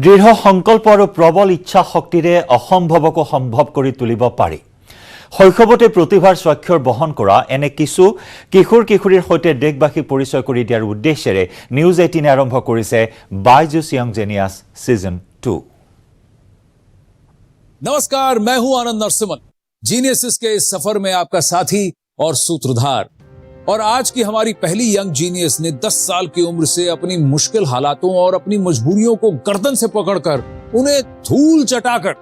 দৃঢ় সংকল্প আৰু প্ৰবল ইচ্ছা শক্তিৰে অসম্ভৱকো সম্ভৱ কৰি তুলিব পাৰি। শৈশৱতে প্ৰতিভাৰ স্বাক্ষৰ বহন কৰা এনে কিছু কিশোৰ-কিশোৰীৰ সৈতে দেশবাসী পৰিচয় কৰি দিয়াৰ উদ্দেশ্যেৰে নিউজ 18 আৰম্ভ কৰিছে বাইজুছ য়ং জিনিয়াছ सीजन 2। नमस्कार, मैं हूं आनंद नरसिम्हन, जीनियसेस के इस सफर में आपका साथी और सूत्रधार। और आज की हमारी पहली यंग जीनियस ने 10 साल की उम्र से अपनी मुश्किल हालातों और अपनी मजबूरियों को गर्दन से पकड़कर उन्हें धूल चटाकर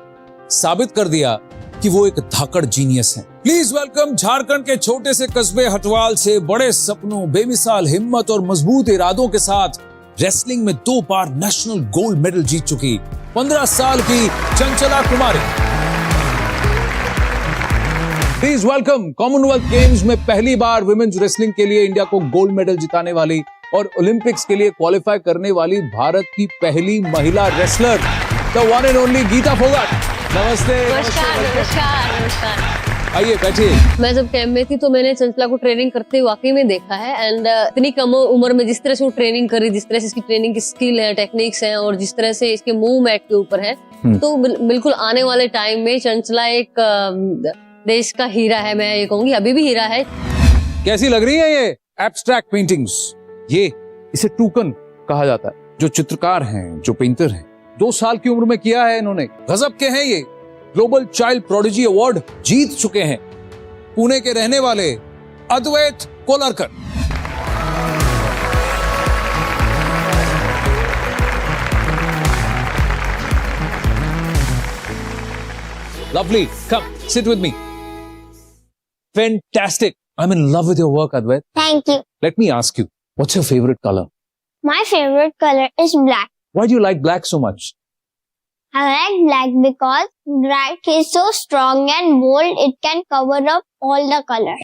साबित कर दिया कि वो एक धाकड़ जीनियस हैं। प्लीज वेलकम झारखंड के छोटे से कस्बे हटवाल से बड़े सपनों, बेमिसाल हिम्मत और मजबूत इरादों के साथ रेसलिंग में 2 बार नेशनल गोल्ड मेडल जीत चुकी 15 साल की चंचला कुमारी। प्लीज वेलकम कॉमनवेल्थ गेम्स में पहली बार वुमेन्स रेसलिंग के लिए इंडिया को गोल्ड मेडल जिताने वाली और ओलंपिक्स के लिए क्वालिफाई करने वाली भारत की पहली महिला wrestler, the one and only Geeta Phogat. नमस्ते। नमस्कार। आइए बैठिए। मैं जब कैंप में थी तो मैंने चंचला को ट्रेनिंग करते हुए वाकई में देखा है एंड इतनी कम उम्र में जिस तरह से वो ट्रेनिंग करी, जिस तरह से इसकी ट्रेनिंग की स्किल है, टेक्निक्स हैं और जिस तरह से इसके मूव मैट के ऊपर है, तो बिल्कुल आने वाले टाइम में चंचला एक देश का हीरा है। मैं ये कहूंगी अभी भी हीरा है। कैसी लग रही है ये एब्स्ट्रैक्ट पेंटिंग्स? ये इसे टूकन कहा जाता है। जो चित्रकार हैं, जो पेंटर हैं, 2 साल की उम्र में किया है इन्होंने। गजब के हैं ये। ग्लोबल चाइल्ड प्रोडिजी अवार्ड जीत चुके हैं पुणे के रहने वाले अद्वैत कोलरकर। Lovely. Come, sit with me. Fantastic. I'm in love with your work, Advait. Thank you. Let me ask you, what's your favorite color? My favorite color is black. Why do you like black so much? I like black because black is so strong and bold, it can cover up all the color.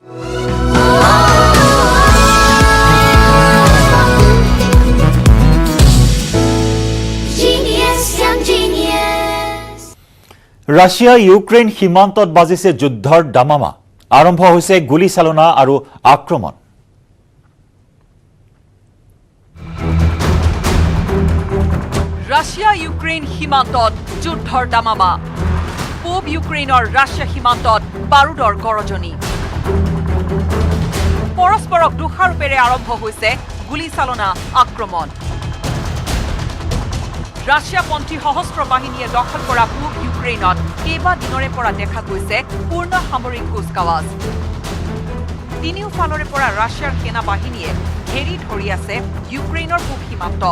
Genius, young genius. Russia Ukraine সীমান্তত বাজিছে যুদ্ধৰ দামামা। আৰম্ভ হৈছে গুলীচালনা আৰু আক্ৰমণ। Russia Ukraine সীমান্তত যুদ্ধৰ দামামা। পূব ইউক্ৰেইনৰ ৰাছিয়া সীমান্তত বাৰুদৰ গৰজনী। পৰস্পৰক দোষাৰোপেৰে আৰম্ভ হৈছে গুলীচালনা আক্ৰমণ। ৰাছিয়াপন্থী সশস্ত্ৰ বাহিনীয়ে দখল কৰা পূব ইউক্ৰেইনত কেইবাদিনৰে পৰা দেখা গৈছে পূৰ্ণ সামৰিক কুচকাৱাজ। তিনিওফালৰে পৰা ৰাছিয়াৰ সেনা বাহিনীয়ে ঘেৰি ধৰি আছে ইউক্ৰেইনৰ পূব সীমান্ত।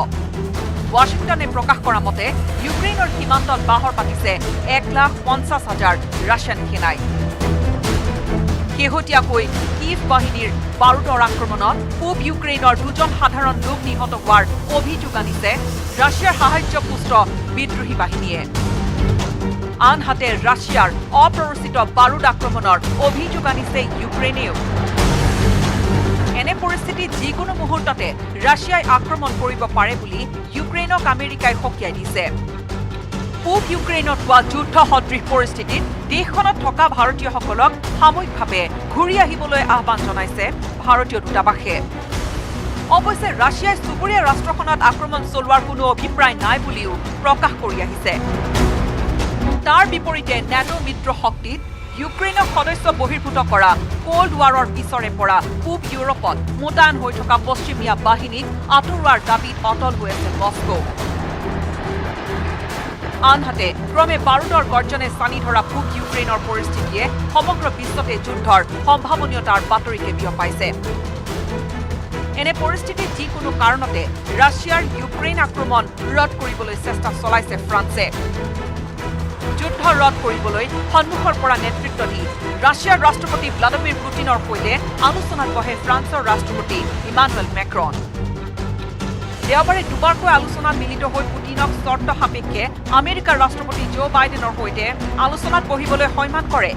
ৱাশ্বিংটনে প্ৰকাশ কৰা মতে ইউক্ৰেইনৰ সীমান্তত বাহৰ পাতিছে 1,50,000 ৰাছিয়ান সেনাই। শেহতীয়াকৈ কিভ বাহিনীৰ বাৰুদৰ আক্ৰমণত পূব ইউক্ৰেইনৰ 2জন সাধাৰণ লোক নিহত হোৱাৰ অভিযোগ আনিছে ৰাছিয়াৰ সাহায্যপুষ্ট বিদ্ৰোহী বাহিনীয়ে। আনহাতে ৰাছিয়াৰ অপ্ৰৰোচিত বাৰুদ আক্ৰমণৰ অভিযোগ আনিছে ইউক্ৰেইনেও। এনে পৰিস্থিতিত যিকোনো মুহূৰ্ততে ৰাছিয়াই আক্ৰমণ কৰিব পাৰে বুলি ইউক্ৰেইনক আমেৰিকাই সকীয়াই দিছে। পূব ইউক্ৰেইনত হোৱা যুদ্ধ সদৃশ পৰিস্থিতিত দেশখনত থকা ভাৰতীয়সকলক সাময়িকভাৱে ঘূৰি আহিবলৈ আহ্বান জনাইছে ভাৰতীয় দূতাবাসে। অৱশ্যে ৰাছিয়াই চুবুৰীয়া ৰাষ্ট্ৰখনত আক্ৰমণ চলোৱাৰ কোনো অভিপ্ৰায় নাই বুলিও প্ৰকাশ কৰি আহিছে। তাৰ বিপৰীতে নেটো মিত্ৰ শক্তিত ইউক্ৰেইনক সদস্য বহিৰ্ভূত কৰা কোল্ড ৱাৰৰ পিছৰে পৰা পূব ইউৰোপত মোতায়েন হৈ থকা পশ্চিমীয়া বাহিনীক আঁতৰোৱাৰ দাবীত অটল হৈ আছে মস্কো। আনহাতে ক্ৰমে বাৰুদৰ গৰ্জনে চানি ধৰা পূব ইউক্ৰেইনৰ পৰিস্থিতিয়ে সমগ্ৰ বিশ্বতে যুদ্ধৰ সম্ভাৱনীয়তাৰ বাতৰিকে বিয়পাইছে। এনে পৰিস্থিতিত যিকোনো কাৰণতে ৰাছিয়াৰ ইউক্ৰেইন আক্ৰমণ ৰোধ কৰিবলৈ চেষ্টা চলাইছে ফ্ৰান্সে। যুদ্ধ ৰোধ কৰিবলৈ সন্মুখৰ পৰা নেতৃত্ব দি ৰাছিয়াৰ ৰাষ্ট্ৰপতি ভ্লাদিমিৰ পুটিনৰ সৈতে আলোচনাত বহে ফ্ৰান্সৰ ৰাষ্ট্ৰপতি ইমানুৱেল মেক্ৰন। দেওবাৰে দুবাৰকৈ আলোচনাত মিলিত হৈ পুটিনক চৰ্ত সাপেক্ষে আমেৰিকাৰ ৰাষ্ট্ৰপতি জো বাইডেনৰ সৈতে আলোচনাত বহিবলৈ সৈমান কৰে।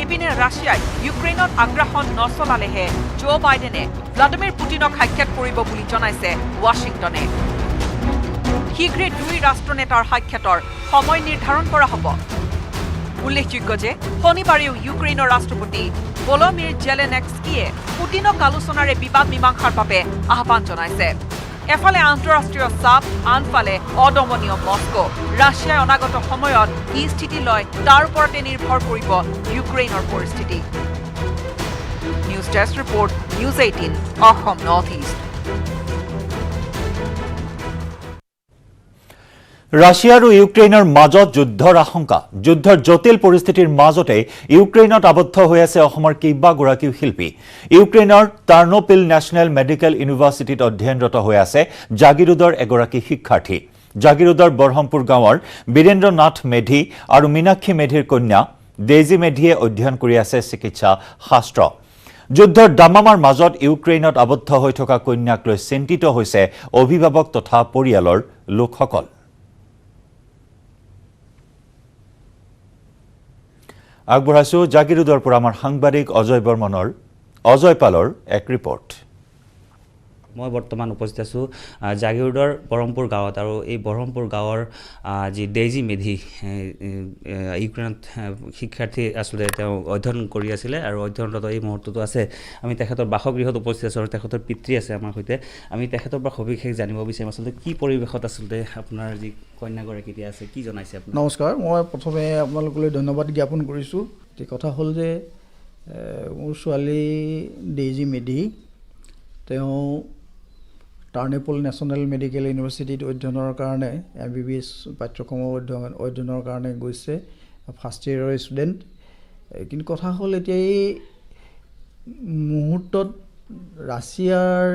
ইপিনে ৰাছিয়াই ইউক্ৰেইনত আগ্ৰাসন নচলালেহে জো বাইডেনে ভ্লাদিমিৰ পুটিনক সাক্ষাৎ কৰিব বুলি জনাইছে ৱাশ্বিংটনে। শীঘ্ৰে 2 ৰাষ্ট্ৰনেতাৰ সাক্ষাতৰ সময় নিৰ্ধাৰণ কৰা হ'ব। উল্লেখযোগ্য যে শনিবাৰেও ইউক্ৰেইনৰ ৰাষ্ট্ৰপতি ভলোদিমিৰ জেলেনস্কিয়ে পুটিনক আলোচনাৰে বিবাদ মীমাংসাৰ বাবে আহ্বান জনাইছে। এফালে আন্তঃৰাষ্ট্ৰীয় চাপ, আনফালে অদমনীয় মস্কো। ৰাছিয়াই অনাগত সময়ত কি স্থিতি লয় তাৰ ওপৰতে নিৰ্ভৰ কৰিব ইউক্ৰেইনৰ পৰিস্থিতি। News desk report, news 18 Assam north east. Russia আৰু ইউক্ৰেইনৰ মাজত যুদ্ধৰ আশংকা। যুদ্ধৰ জটিল পৰিস্থিতিৰ মাজতে ইউক্ৰেইনত আবদ্ধ হৈ আছে অসমৰ কেইবাগৰাকীও শিল্পী। ইউক্ৰেইনৰ টাৰ্নোপিল নেশ্যনেল মেডিকেল ইউনিভাৰ্চিটিত অধ্যয়নৰত হৈ আছে জাগিৰোডৰ এগৰাকী শিক্ষাৰ্থী। জাগিৰোডৰ বৰহমপুৰ গাঁৱৰ বীৰেন্দ্ৰ নাথ মেধি আৰু মীনাক্ষী মেধিৰ কন্যা ডেইজি মেধিয়ে অধ্যয়ন কৰি আছে চিকিৎসা শাস্ত্ৰ। যুদ্ধৰ দামামাৰ মাজত ইউক্ৰেইনত আবদ্ধ হৈ থকা কন্যাক লৈ চিন্তিত হৈছে অভিভাৱক তথা পৰিয়ালৰ লোকসকল। আগবঢ়াইছো জাগিৰোডৰ পৰা আমাৰ সাংবাদিক অজয় পালৰ এক ৰিপৰ্ট। মই বৰ্তমান উপস্থিত আছোঁ জাগিৰোডৰ বৰহমপুৰ গাঁৱত, আৰু এই বৰহমপুৰ গাঁৱৰ যি ডেইজি মেধি ইউক্ৰেইনত শিক্ষাৰ্থী আচলতে তেওঁ অধ্যয়ন কৰি আছিলে আৰু অধ্যয়নৰত এই মুহূৰ্তটো আছে। আমি তেখেতৰ বাসগৃহত উপস্থিত আছোঁ আৰু তেখেতৰ পিতৃ আছে আমাৰ সৈতে। আমি তেখেতৰ পৰা সবিশেষ জানিব বিচাৰিম আচলতে কি পৰিৱেশত আচলতে আপোনাৰ যি কন্যাগৰাকী এতিয়া আছে, কি জনাইছে আপুনি? নমস্কাৰ, মই প্ৰথমে আপোনালোকলৈ ধন্যবাদ জ্ঞাপন কৰিছোঁ। কথা হ'ল যে মোৰ ছোৱালী ডেইজি মেধি, তেওঁ টাৰ্নেপল নেশ্যনেল মেডিকেল ইউনিভাৰ্চিটিত অধ্যয়নৰ কাৰণে MBBS পাঠ্যক্ৰমৰ অধ্যয়নৰ কাৰণে গৈছে, ফাৰ্ষ্ট ইয়েৰৰ ষ্টুডেণ্ট। কিন্তু কথা হ'ল এতিয়া এই মুহূৰ্তত ৰাছিয়াৰ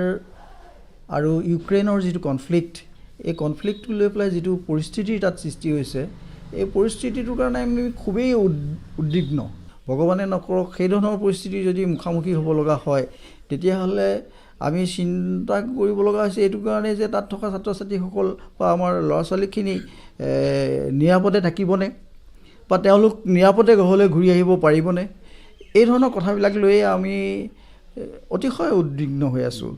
আৰু ইউক্ৰেইনৰ যিটো কনফ্লিক্ট, এই কনফ্লিক্টটো লৈ পেলাই যিটো পৰিস্থিতিৰ তাত সৃষ্টি হৈছে, এই পৰিস্থিতিটোৰ কাৰণে আমি খুবেই উদ্বিগ্ন। ভগৱানে নকৰক সেই ধৰণৰ পৰিস্থিতি যদি মুখামুখি হ'ব লগা হয়, তেতিয়াহ'লে আমি চিন্তা কৰিব লগা হৈছে এইটো কাৰণে যে তাত থকা ছাত্ৰ ছাত্ৰীসকল বা আমাৰ ল'ৰা ছোৱালীখিনি নিৰাপদে থাকিবনে, বা তেওঁলোক নিৰাপদে ঘৰলৈ ঘূৰি আহিব পাৰিবনে, এই ধৰণৰ কথাবিলাক লৈয়ে আমি অতিশয় উদ্বিগ্ন হৈ আছোঁ।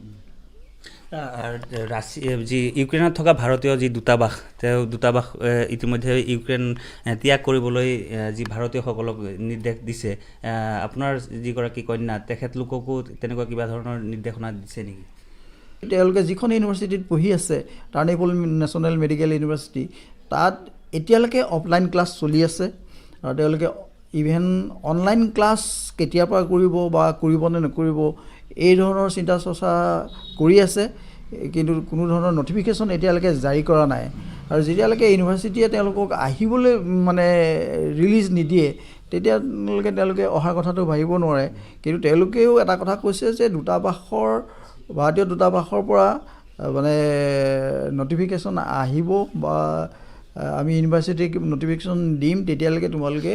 ৰাছিয়া যি ইউক্ৰেইনত থকা ভাৰতীয় যি দূতাবাস, তেওঁ দূতাবাস ইতিমধ্যে ইউক্ৰেইন ত্যাগ কৰিবলৈ যি ভাৰতীয়সকলক নিৰ্দেশ দিছে, আপোনাৰ যিগৰাকী কন্যা তেখেতলোককো তেনেকুৱা কিবা ধৰণৰ নিৰ্দেশনা দিছে নেকি? তেওঁলোকে যিখন ইউনিভাৰ্চিটিত পঢ়ি আছে, টাৰ্নেপল নেশ্যনেল মেডিকেল ইউনিভাৰ্চিটি, তাত এতিয়ালৈকে অফলাইন ক্লাছ চলি আছে আৰু তেওঁলোকে ইভেন অনলাইন ক্লাছ কেতিয়াৰ পৰা কৰিব বা কৰিব নে নকৰিব এই ধৰণৰ চিন্তা চৰ্চা কৰি আছে। কিন্তু কোনো ধৰণৰ নটিফিকেশ্যন এতিয়ালৈকে জাৰি কৰা নাই। আৰু যেতিয়ালৈকে ইউনিভাৰ্চিটিয়ে তেওঁলোকক আহিবলৈ মানে ৰিলিজ নিদিয়ে, তেতিয়ালৈকে তেওঁলোকে অহাৰ কথাটো ভাবিব নোৱাৰে। কিন্তু তেওঁলোকেও এটা কথা কৈছে যে ভাৰতীয় দূতাবাসৰ পৰা মানে নটিফিকেশ্যন আহিব বা আমি ইউনিভাৰ্চিটিক নটিফিকেশ্যন দিম, তেতিয়ালৈকে তোমালোকে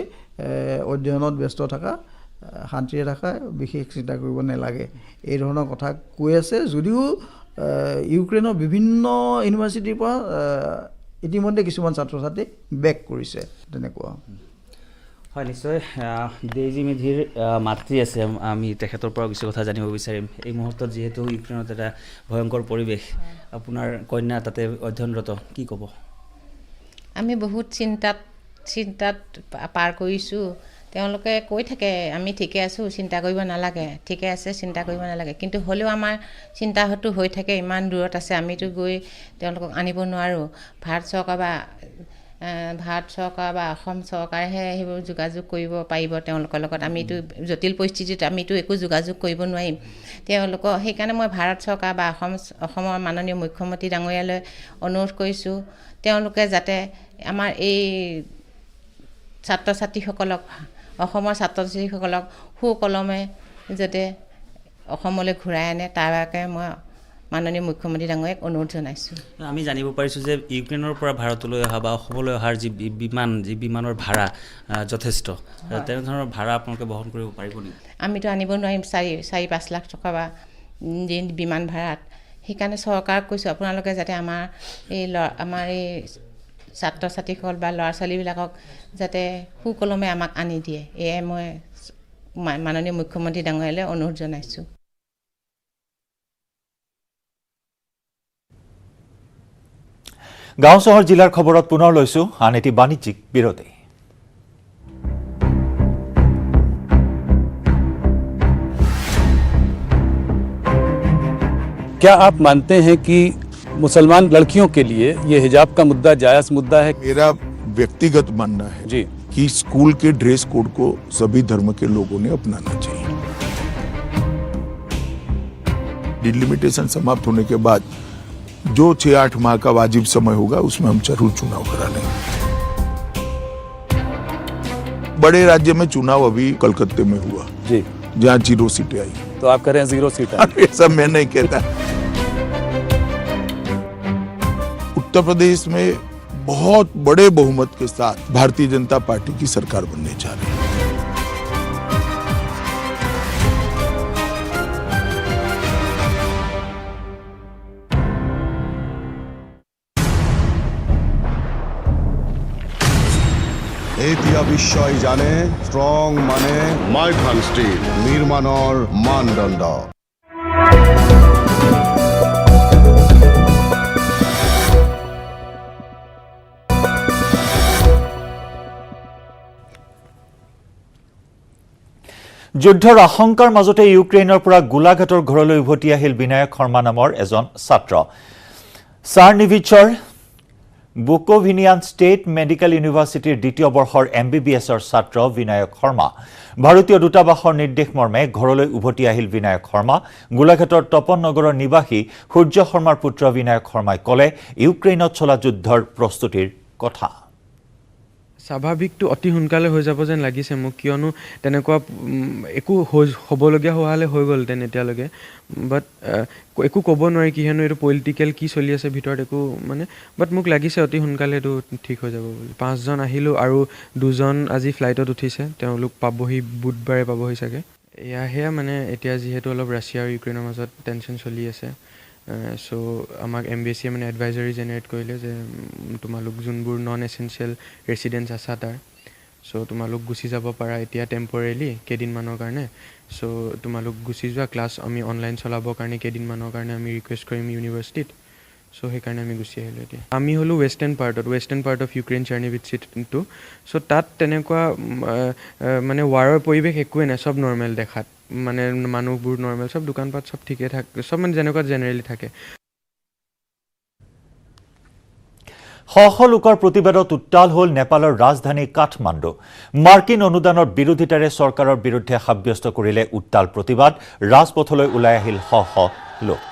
অধ্যয়নত ব্যস্ত থাকা, শান্তিৰে থাকা, বিশেষ চিন্তা কৰিব নালাগে, এই ধৰণৰ কথা কৈ আছে। যদিও ইউক্ৰেইনৰ বিভিন্ন ইউনিভাৰ্চিটিৰ পৰা ইতিমধ্যে কিছুমান ছাত্ৰ ছাত্ৰী বেক কৰিছে। তেনেকুৱা হয়, নিশ্চয়। ডেইজি মেধিৰ মাতৃ আছে, আমি তেখেতৰ পৰা কিছু কথা জানিব বিচাৰিম। এই মুহূৰ্তত যিহেতু ইউক্ৰেইনত এটা ভয়ংকৰ পৰিৱেশ, আপোনাৰ কন্যা তাতে অধ্যয়নৰত, কি ক'ব? আমি বহুত চিন্তাত পাৰ কৰিছোঁ। তেওঁলোকে কৈ থাকে আমি ঠিকে আছোঁ, চিন্তা কৰিব নালাগে, ঠিকে আছে, চিন্তা কৰিব নালাগে। কিন্তু হ'লেও আমাৰ চিন্তা হয়তো হৈ থাকে, ইমান দূৰত আছে, আমিতো গৈ তেওঁলোকক আনিব নোৱাৰোঁ। ভাৰত চৰকাৰ বা অসম চৰকাৰেহে সেইবোৰ যোগাযোগ কৰিব পাৰিব তেওঁলোকৰ লগত। আমিতো জটিল পৰিস্থিতিত আমিতো একো যোগাযোগ কৰিব নোৱাৰিম তেওঁলোকক। সেইকাৰণে মই ভাৰত চৰকাৰ বা অসমৰ মাননীয় মুখ্যমন্ত্ৰী ডাঙৰীয়ালৈ অনুৰোধ কৰিছোঁ, তেওঁলোকে যাতে আমাৰ এই ছাত্ৰ ছাত্ৰীসকলক, অসমৰ ছাত্ৰ ছাত্ৰীসকলক সুকলমে যাতে অসমলৈ ঘূৰাই আনে, তাৰ বাবে মই মাননীয় মুখ্যমন্ত্ৰী ডাঙৰীয়াক অনুৰোধ জনাইছোঁ। আমি জানিব পাৰিছোঁ যে ইউক্ৰেইনৰ পৰা ভাৰতলৈ অহা বা অসমলৈ অহাৰ যি বিমানৰ ভাড়া যথেষ্ট, তেনেধৰণৰ ভাড়া আপোনালোকে বহন কৰিব পাৰিব নেকি? আমিতো আনিব নোৱাৰিম 4-5 লাখ টকা বা বিমান ভাড়াত। সেইকাৰণে চৰকাৰক কৈছোঁ, আপোনালোকে যাতে আমাৰ এই ছাত্ৰ ছাত্ৰীসকল বা ল'ৰা ছোৱালীবিলাকক যাতে সুকলমে আমাক আনি দিয়ে, এয়াই মই মাননীয় মুখ্যমন্ত্ৰী ডাঙৰীয়ালৈ অনুৰোধ জনাইছোঁ। গাঁও চহৰ জিলাৰ খবৰত পুনৰ লৈছোঁ আন এটি বাণিজ্যিক বিৰতি। क्या आप मानते हैं कि मुसलमान लड़कियों के लिए ये हिजाब का मुद्दा जायज़ मुद्दा है। मेरा व्यक्तिगत मानना है जी कि स्कूल के ड्रेस कोड को सभी धर्म के लोगों ने अपनाना चाहिए। डिलिमिटेशन समाप्त होने के बाद जो 6-8 माह का वाजिब समय होगा उसमें हम जरूर चुनाव करा लेंगे। बड़े राज्य में चुनाव अभी कलकत्ते में हुआ जी, जहाँ 0 सीटें आई। तो आप कह रहे हैं 0 सीट है। ऐसा मैं नहीं कहता। उत्तर प्रदेश में बहुत बड़े बहुमत के साथ भारतीय जनता पार्टी की सरकार बनने जा रही है। এতিয়া বিশ্বই জানে ষ্ট্ৰং মানে মাইথান ষ্টীল নিৰ্মাণৰ মানদণ্ড। যুদ্ধৰ আশংকাৰ মাজতে ইউক্ৰেইনৰ পৰা গোলাঘাটৰ ঘৰলৈ উভতি আহিল বিনায়ক শৰ্মা নামৰ এজন ছাত্ৰ। চাৰ্নিভিচৰ বুকোভিনিয়ান ষ্টেট মেডিকেল ইউনিভাৰ্চিটিৰ দ্বিতীয় বৰ্ষৰ MBBSৰ ছাত্ৰ বিনায়ক শৰ্মা। ভাৰতীয় দূতাবাসৰ নিৰ্দেশ মৰ্মে ঘৰলৈ উভতি আহিল বিনায়ক শৰ্মা। গোলাঘাটৰ তপন নগৰৰ নিবাসী সূৰ্য শৰ্মাৰ পুত্ৰ বিনায়ক শৰ্মাই ক'লে ইউক্ৰেইনত চলা যুদ্ধৰ প্ৰস্তুতিৰ কথা। স্বাভাৱিকটো অতি সোনকালে হৈ যাব যেন লাগিছে মোক, কিয়নো তেনেকুৱা একো হ'বলগীয়া হোৱালে হৈ গ'লহেঁতেন এতিয়ালৈকে। বাট একো ক'ব নোৱাৰি কিহেনো এইটো পলিটিকেল কি চলি আছে ভিতৰত একো মানে, বাট মোক লাগিছে অতি সোনকালে এইটো ঠিক হৈ যাব বুলি। 5 জন আহিলোঁ আৰু 2 জন আজি ফ্লাইটত উঠিছে, তেওঁলোক পাবহি বুধবাৰে পাবহি চাগে। সেয়া মানে এতিয়া যিহেতু অলপ ৰাছিয়া আৰু ইউক্ৰেইনৰ মাজত টেনশ্যন চলি আছে, চ' আমাক এম্বেচিয়ে মানে এডভাইজৰী জেনেৰেট কৰিলে যে তোমালোক যোনবোৰ নন এচেঞ্চিয়েল ৰেচিডেণ্টছ আছা তাৰ, চ' তোমালোক গুচি যাব পাৰা এতিয়া টেম্পৰেলি কেইদিনমানৰ কাৰণে। চ' তোমালোক গুচি যোৱা, ক্লাছ আমি অনলাইন চলাবৰ কাৰণে কেইদিনমানৰ কাৰণে আমি ৰিকুৱেষ্ট কৰিম ইউনিভাৰ্চিটিত। চ' সেইকাৰণে আমি গুচি আহিলোঁ এতিয়া। আমি হ'লোঁ ৱেষ্টাৰ্ণ পাৰ্ট অফ ইউক্ৰেইন চাৰ্নিভিট্চিটো। চ' তাত তেনেকুৱা মানে ৱাৰৰ পৰিৱেশ একোৱে নাই, চব নৰ্মেল দেখাত, মানে মানুহবোৰ নৰ্মেল, চব দোকানপাট চব ঠিকে থাকে, চব মানে যেনেকুৱা জেনেৰেলি থাকে। শ শ লোকৰ প্ৰতিবাদত উত্তাল হ'ল নেপালৰ ৰাজধানী কাঠমাণ্ডু। মাৰ্কিন অনুদানৰ বিৰোধিতাৰে চৰকাৰৰ বিৰুদ্ধে সাব্যস্ত কৰিলে উত্তাল প্ৰতিবাদ। ৰাজপথলৈ ওলাই আহিল শ শ লোক।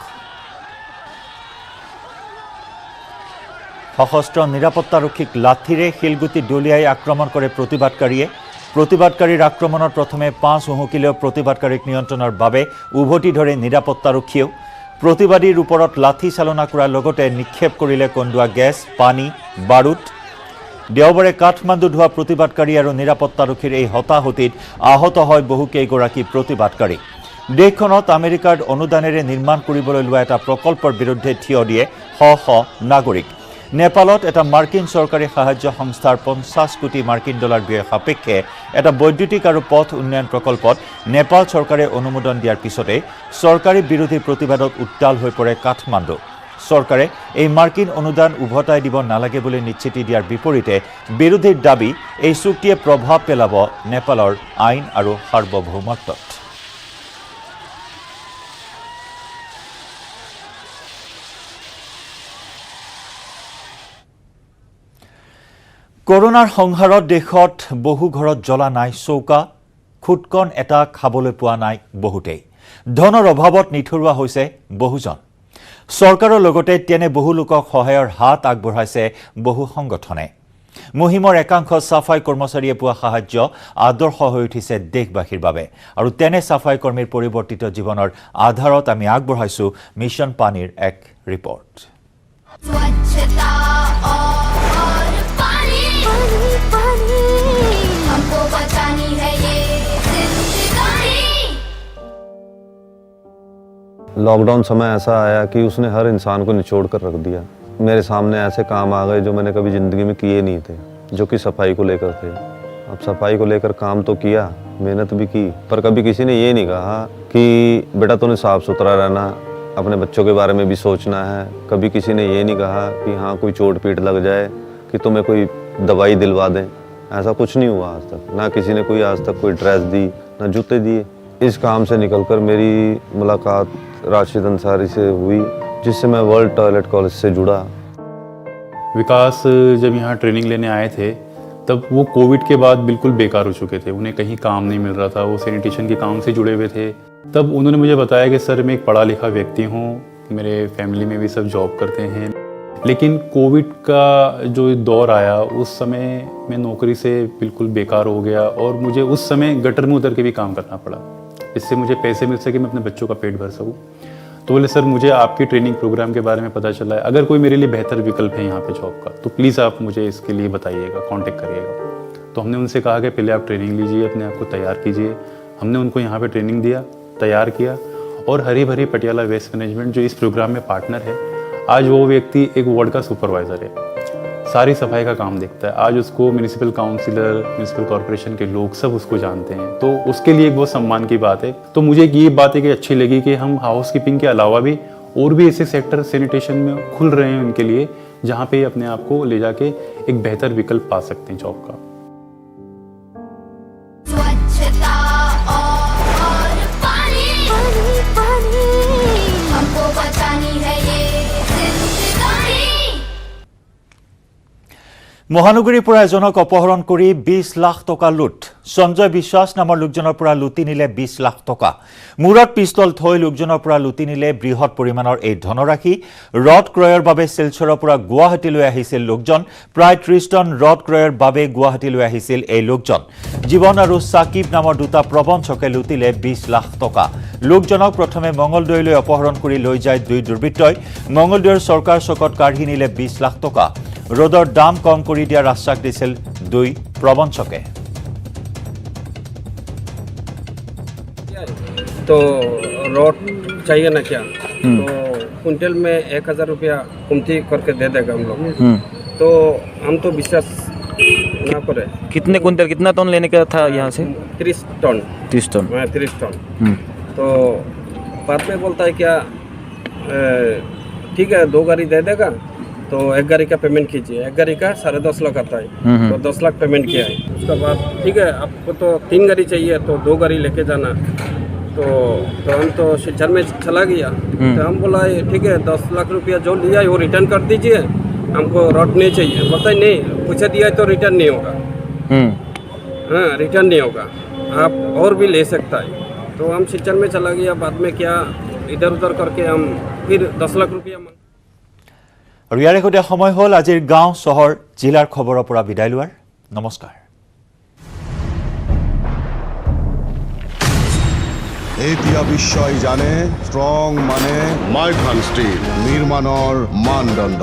সশস্ত্ৰ নিৰাপত্তাৰক্ষীক লাঠিৰে শিলগুটি দলিয়াই আক্ৰমণ কৰে প্ৰতিবাদকাৰীয়ে। প্ৰতিবাদকাৰীৰ আক্ৰমণত প্ৰথমে 5 উহুকিলেও প্ৰতিবাদকাৰীক নিয়ন্ত্ৰণৰ বাবে উভতি ধৰে নিৰাপত্তাৰক্ষীয়েও। প্ৰতিবাদীৰ ওপৰত লাঠি চালনা কৰাৰ লগতে নিক্ষেপ কৰিলে কন্দুৱা গেছ, পানী, বাৰুদ। দেওবাৰে কাঠমাণ্ডুত হোৱা প্ৰতিবাদকাৰী আৰু নিৰাপত্তাৰক্ষীৰ এই হতাহতিত আহত হয় বহুকেইগৰাকী প্ৰতিবাদকাৰী। দেশখনত আমেৰিকাৰ অনুদানেৰে নিৰ্মাণ কৰিবলৈ লোৱা এটা প্ৰকল্পৰ বিৰুদ্ধে থিয় দিয়ে শ শ নাগৰিক। নেপালত এটা মাৰ্কিন চৰকাৰী সাহায্য সংস্থাৰ 50 কোটি মাৰ্কিন ডলাৰ ব্যয় সাপেক্ষে এটা বৈদ্যুতিক আৰু পথ উন্নয়ন প্ৰকল্পত নেপাল চৰকাৰে অনুমোদন দিয়াৰ পিছতে চৰকাৰী বিৰোধী প্ৰতিবাদত উত্তাল হৈ পৰে কাঠমাণ্ডু। চৰকাৰে এই মাৰ্কিন অনুদান উভতাই দিব নালাগে বুলি নিশ্চিতি দিয়াৰ বিপৰীতে বিৰোধীৰ দাবী এই চুক্তিয়ে প্ৰভাৱ পেলাব নেপালৰ আইন আৰু সাৰ্বভৌমত্বত। কৰোনাৰ সংহাৰত দেশত বহু ঘৰত জ্বলা নাই চৌকা, খুটকণ এটা খাবলৈ পোৱা নাই বহুতেই। ধনৰ অভাৱত নিথৰুৱা হৈছে বহুজন। চৰকাৰৰ লগতে তেনে বহু লোকক সহায়ৰ হাত আগবঢ়াইছে বহু সংগঠনে। মুহিমৰ একাংশ চাফাই কৰ্মচাৰীয়ে পোৱা সাহায্য আদৰ্শ হৈ উঠিছে দেশবাসীৰ বাবে। আৰু তেনে চাফাই কৰ্মীৰ পৰিৱৰ্তিত জীৱনৰ আধাৰত আমি আগবঢ়াইছোঁ মিছন পানীৰ এক ৰিপৰ্ট। लॉकडाउन समय ऐसा आया कि उसने हर इंसान को निचोड़ कर रख दिया। मेरे सामने ऐसे काम आ गए जो मैंने कभी ज़िंदगी में किए नहीं थे, जो कि सफाई को लेकर थे। अब सफाई को लेकर काम तो किया, मेहनत भी की, पर कभी किसी ने ये नहीं कहा कि बेटा तूने साफ़ सुथरा रहना, अपने बच्चों के बारे में भी सोचना है। कभी किसी ने ये नहीं कहा कि हाँ कोई चोट पीट लग जाए कि तुम्हें कोई दवाई दिलवा दें। ऐसा कुछ नहीं हुआ आज तक। ना किसी ने कोई आज तक कोई ड्रेस दी, ना जूते दिए। इस काम से निकलकर मेरी मुलाकात राशिद अंसारी से हुई जिससे मैं वर्ल्ड टॉयलेट कॉलेज से जुड़ा। विकास जब यहाँ ट्रेनिंग लेने आए थे तब वो कोविड के बाद बिल्कुल बेकार हो चुके थे, उन्हें कहीं काम नहीं मिल रहा था, वो सैनिटेशन के काम से जुड़े हुए थे। तब उन्होंने मुझे बताया कि सर मैं एक पढ़ा लिखा व्यक्ति हूँ, मेरे फैमिली में भी सब जॉब करते हैं, लेकिन कोविड का जो दौर आया उस समय मैं नौकरी से बिल्कुल बेकार हो गया और मुझे उस समय गटर में उतर के भी काम करना पड़ा, इससे मुझे पैसे मिल सके, मैं अपने बच्चों का पेट भर सकूँ। तो बोले सर मुझे आपके ट्रेनिंग प्रोग्राम के बारे में पता चला है, अगर कोई मेरे लिए बेहतर विकल्प है यहाँ पे जॉब का तो प्लीज़ आप मुझे इसके लिए बताइएगा, कांटेक्ट करिएगा। तो हमने उनसे कहा कि पहले आप ट्रेनिंग लीजिए, अपने आप को तैयार कीजिए। हमने उनको यहाँ पे ट्रेनिंग दिया, तैयार किया और हरी भरी पटियाला वेस्ट मैनेजमेंट जो इस प्रोग्राम में पार्टनर है, आज वो व्यक्ति एक वार्ड का सुपरवाइज़र है, सारी सफाई का काम देखता है। आज उसको म्यूनिसिपल काउंसिलर, म्यूनिसिपल कॉर्पोरेशन के लोग सब उसको जानते हैं, तो उसके लिए एक बहुत सम्मान की बात है। तो मुझे ये बात है कि अच्छी लगी कि हम हाउसकीपिंग के अलावा भी और भी ऐसे सेक्टर सैनिटेशन में खुल रहे हैं उनके लिए, जहाँ पे अपने आप को ले जाके एक बेहतर विकल्प पा सकते हैं जॉब का। स्वच्छता और पानी पानी हमको बचानी है ये जिंदगानी। মহানগৰীৰ পৰা এজনক অপহৰণ কৰি 20 লাখ টকা লুট। সঞ্জয় বিশ্বাস নামৰ লোকজনৰ পৰা লুটি নিলে 20 লাখ টকা। মূৰত পিস্তল থৈ লোকজনৰ পৰা লুটি নিলে বৃহৎ পৰিমাণৰ এই ধনৰাশি। ৰড ক্ৰয়ৰ বাবে শিলচৰৰ পৰা গুৱাহাটীলৈ আহিছিল লোকজন। প্ৰায় 30 টন ৰড ক্ৰয়ৰ বাবে গুৱাহাটীলৈ আহিছিল এই লোকজন। জীৱন আৰু সাকিব নামৰ দুটা প্ৰবঞ্চকে লুটিলে 20 লাখ টকা। লোকজনক প্ৰথমে মঙ্গলদৈলৈ অপহৰণ কৰি লৈ যায় দুই দুৰ্বৃত্তই। মঙ্গলদৈৰ চৰকাৰ চকত কাঢ়ি নিলে 20 লাখ টকা। रोडर दाम कम कर दियार आश्वास दिছিল दुई प्रबंचके। तो रोड चाहिए ना क्या, तो कुंटल में 1000 रुपया कमती करके दे देगा हम लोग। तो हम तो विश्वास ना करे। कितने कुंटल, कितना टन लेने का था यहाँ से? 30 टन। 30 टन। 30 टन। तो बाद में बोलता है क्या, ठीक है 2 गाड़ी दे देगा, तो 1 गाड़ी का पेमेंट कीजिए। 1 गाड़ी का 10.5 लाख आता है, तो 10 लाख पेमेंट किया है। उसके बाद ठीक है आपको तो 3 गाड़ी चाहिए, तो 2 गाड़ी लेके जाना। तो हम तो शिलचर में चला गया, तो हम बोला ठीक है 10 लाख रुपया जो लिया है वो रिटर्न कर दीजिए, हमको रॉड नहीं चाहिए। बोलता है नहीं, पूछे दिया है तो रिटर्न नहीं होगा। हाँ रिटर्न नहीं होगा, आप और भी ले सकता है। तो हम शिलचर में चला गया, बाद में क्या इधर उधर करके हम फिर 10 लाख रुपया। और यारे सैते समय हल आजिर गाँव चहर जिलार खबৰৰ পৰা বিদায় লোৱাৰ। নমস্কাৰ। এতিয়া বিশ্বই জানে ষ্ট্ৰং মানে মাইথান ষ্টীল নিৰ্মাণৰ মানদণ্ড।